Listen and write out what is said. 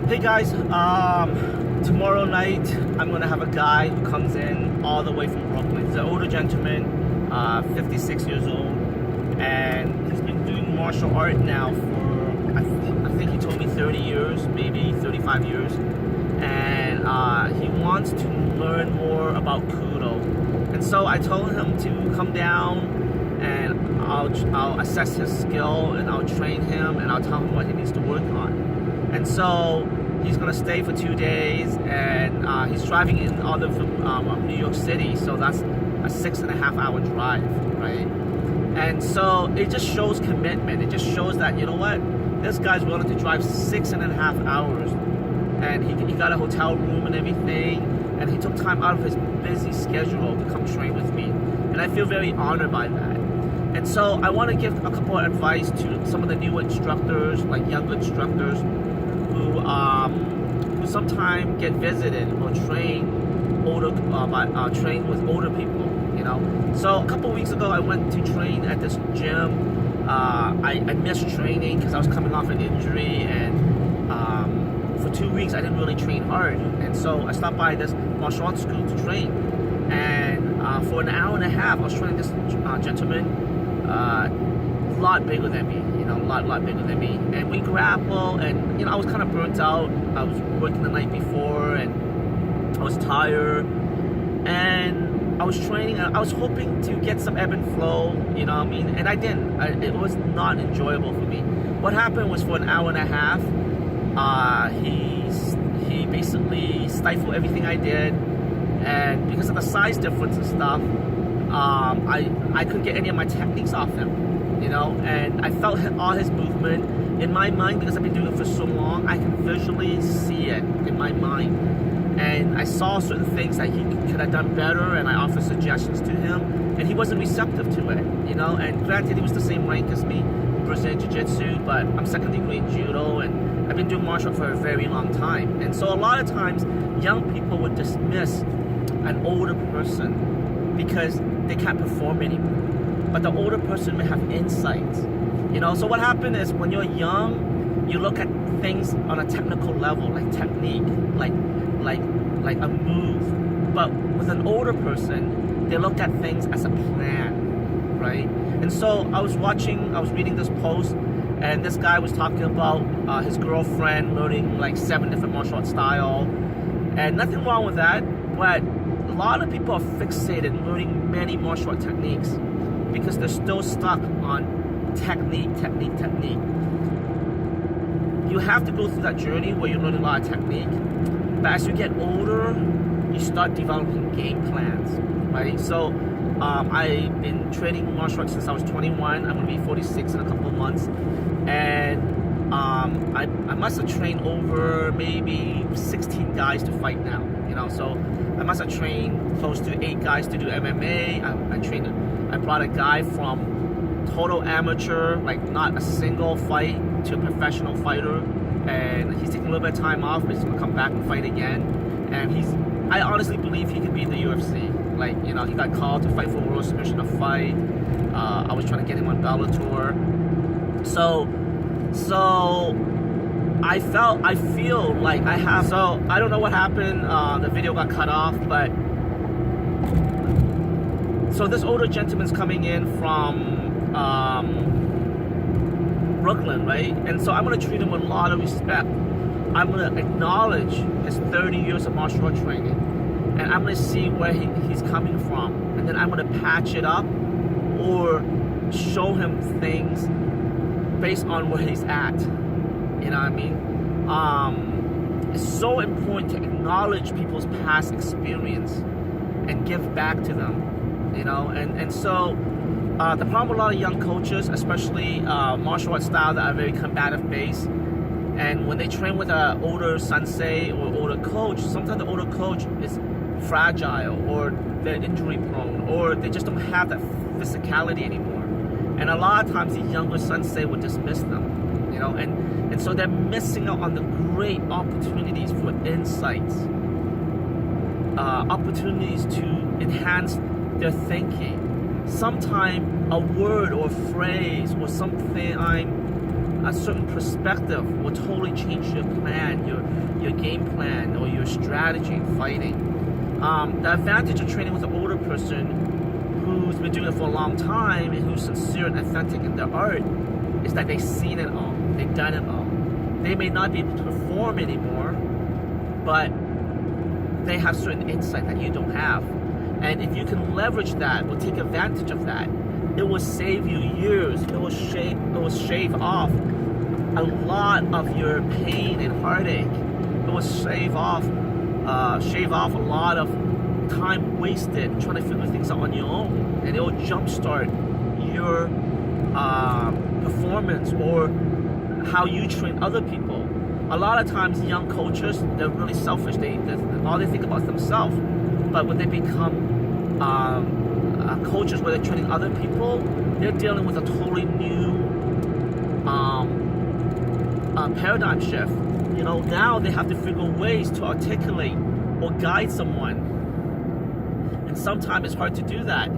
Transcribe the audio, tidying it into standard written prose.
Hey guys, tomorrow night I'm gonna have a guy who comes in all the way from Brooklyn. He's an older gentleman, 56 years old, and he's been doing martial art now for I think he told me 30 years, maybe 35 years, and he wants to learn more about Kudo. And so I told him to come down, and I'll assess his skill, and I'll train him, and I'll tell him what he needs to work on. And so he's gonna stay for 2 days, and he's driving in out of New York City, so that's a 6.5 hour drive, right? And so it just shows commitment. It just shows that, you know what, this guy's willing to drive 6.5 hours, and he got a hotel room and everything, and he took time out of his busy schedule to come train with me, and I feel very honored by that. And so I want to give a couple of advice to some of the new instructors, like younger instructors, who sometimes get visited or trained with older people, you know. So a couple of weeks ago, I went to train at this gym. I missed training because I was coming off an injury, and for 2 weeks I didn't really train hard. And so I stopped by this martial arts school to train, and for an hour and a half, I was training this gentleman. A lot bigger than me, you know, a lot bigger than me. And we grapple, and, you know, I was kind of burnt out. I was working the night before, and I was tired. And I was training, and I was hoping to get some ebb and flow, you know what I mean? And I didn't. It was not enjoyable for me. What happened was, for an hour and a half, he basically stifled everything I did. And because of the size difference and stuff, I couldn't get any of my techniques off him. You know, and I felt all his movement in my mind, because I've been doing it for so long. I can visually see it in my mind, and I saw certain things that he could have done better, and I offered suggestions to him, and he wasn't receptive to it, you know. And granted, he was the same rank as me, Brazilian Jiu-Jitsu, but I'm second degree in Judo, and I've been doing martial art for a very long time. And so a lot of times, young people would dismiss an older person because they can't perform anymore. But the older person may have insights, you know. So what happened is, when you're young, you look at things on a technical level, like technique, like a move. But with an older person, they look at things as a plan, right? And so I was reading this post, and this guy was talking about his girlfriend learning like 7 different martial arts style, and nothing wrong with that. But a lot of people are fixated learning many martial art techniques, because they're still stuck on technique. You have to go through that journey where you learn a lot of technique, but as you get older, you start developing game plans, right? So I've been training martial arts since I was 21. I'm going to be 46 in a couple of months, and I must have trained over maybe 16 guys to fight now, you know. So I must have trained close to 8 guys to do MMA. I brought a guy from total amateur, like not a single fight, to a professional fighter, and he's taking a little bit of time off, but he's gonna come back and fight again. And I honestly believe he could be in the UFC. Like, you know, he got called to fight for World Submission of Fight. I was trying to get him on Bellator. So I feel like I have. So I don't know what happened. The video got cut off, but. So this older gentleman's coming in from Brooklyn, right? And so I'm going to treat him with a lot of respect. I'm going to acknowledge his 30 years of martial art training, and I'm going to see where he's coming from, and then I'm going to patch it up or show him things based on where he's at. You know what I mean? It's so important to acknowledge people's past experience and give back to them. You know, and so the problem with a lot of young coaches, especially martial arts style that are very combative based, and when they train with an older sensei or older coach, sometimes the older coach is fragile, or they're injury prone, or they just don't have that physicality anymore. And a lot of times the younger sensei would dismiss them, you know, and so they're missing out on the great opportunities for insights, opportunities to enhance their thinking. Sometimes a word or phrase or something a certain perspective will totally change your plan, your game plan, or your strategy in fighting. The advantage of training with an older person who's been doing it for a long time and who's sincere and authentic in their art is that they've seen it all, they've done it all. They may not be able to perform anymore, but they have certain insight that you don't have. And if you can leverage that or take advantage of that, it will save you years. It will shave off a lot of your pain and heartache. It will shave off a lot of time wasted trying to figure things out on your own, and it will jumpstart your performance or how you train other people. A lot of times, young coaches, they're really selfish. All they think about is themselves. But when they become coaches where they're training other people, they're dealing with a totally new paradigm shift. You know, now they have to figure ways to articulate or guide someone, and sometimes it's hard to do that.